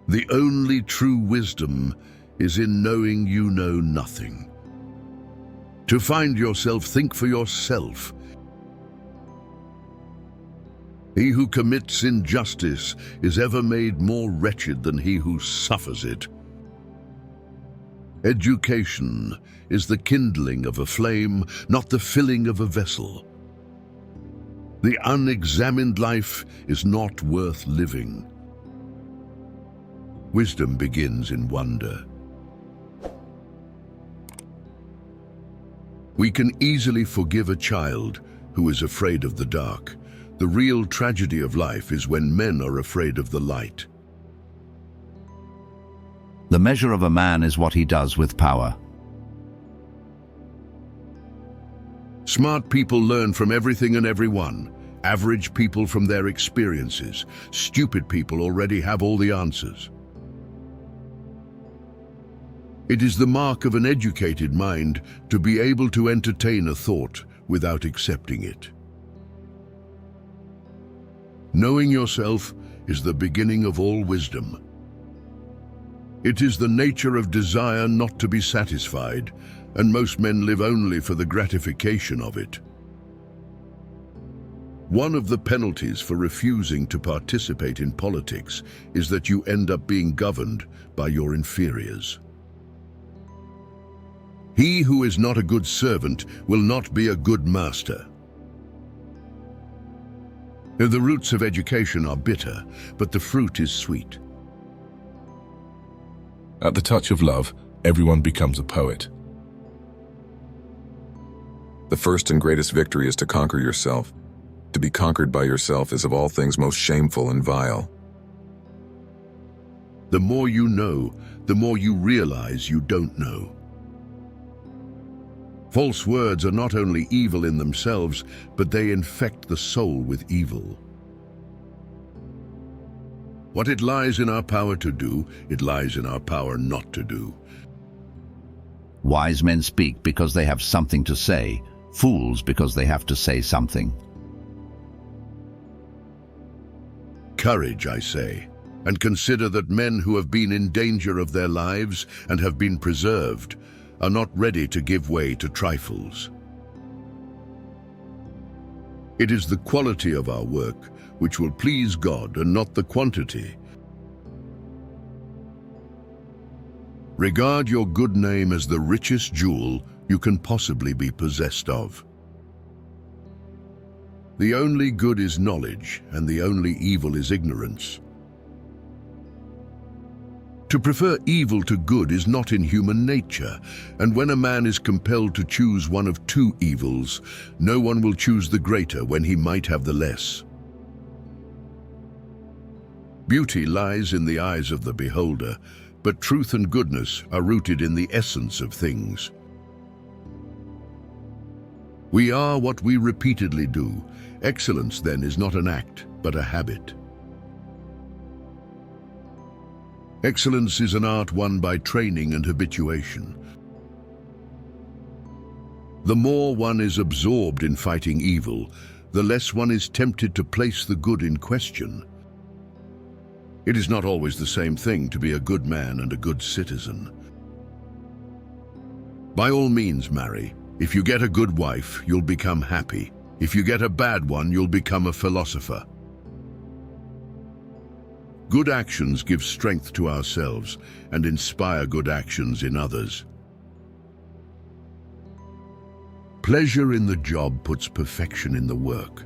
The only true wisdom is in knowing you know nothing. To find yourself, think for yourself. He who commits injustice is ever made more wretched than he who suffers it. Education is the kindling of a flame, not the filling of a vessel. The unexamined life is not worth living. Wisdom begins in wonder. We can easily forgive a child who is afraid of the dark. The real tragedy of life is when men are afraid of the light. The measure of a man is what he does with power. Smart people learn from everything and everyone. Average people from their experiences. Stupid people already have all the answers. It is the mark of an educated mind to be able to entertain a thought without accepting it. Knowing yourself is the beginning of all wisdom. It is the nature of desire not to be satisfied, and most men live only for the gratification of it. One of the penalties for refusing to participate in politics is that you end up being governed by your inferiors. He who is not a good servant will not be a good master. The roots of education are bitter, but the fruit is sweet. At the touch of love, everyone becomes a poet. The first and greatest victory is to conquer yourself. To be conquered by yourself is of all things most shameful and vile. The more you know, the more you realize you don't know. False words are not only evil in themselves, but they infect the soul with evil. What it lies in our power to do, it lies in our power not to do. Wise men speak because they have something to say, fools because they have to say something. Courage, I say, and consider that men who have been in danger of their lives and have been preserved are not ready to give way to trifles. It is the quality of our work which will please God and not the quantity. Regard your good name as the richest jewel you can possibly be possessed of. The only good is knowledge, and the only evil is ignorance. To prefer evil to good is not in human nature, and when a man is compelled to choose one of two evils, no one will choose the greater when he might have the less. Beauty lies in the eyes of the beholder, but truth and goodness are rooted in the essence of things. We are what we repeatedly do. Excellence, then, is not an act, but a habit. Excellence is an art won by training and habituation. The more one is absorbed in fighting evil, the less one is tempted to place the good in question. It is not always the same thing to be a good man and a good citizen. By all means, marry. If you get a good wife, you'll become happy. If you get a bad one, you'll become a philosopher. Good actions give strength to ourselves and inspire good actions in others. Pleasure in the job puts perfection in the work.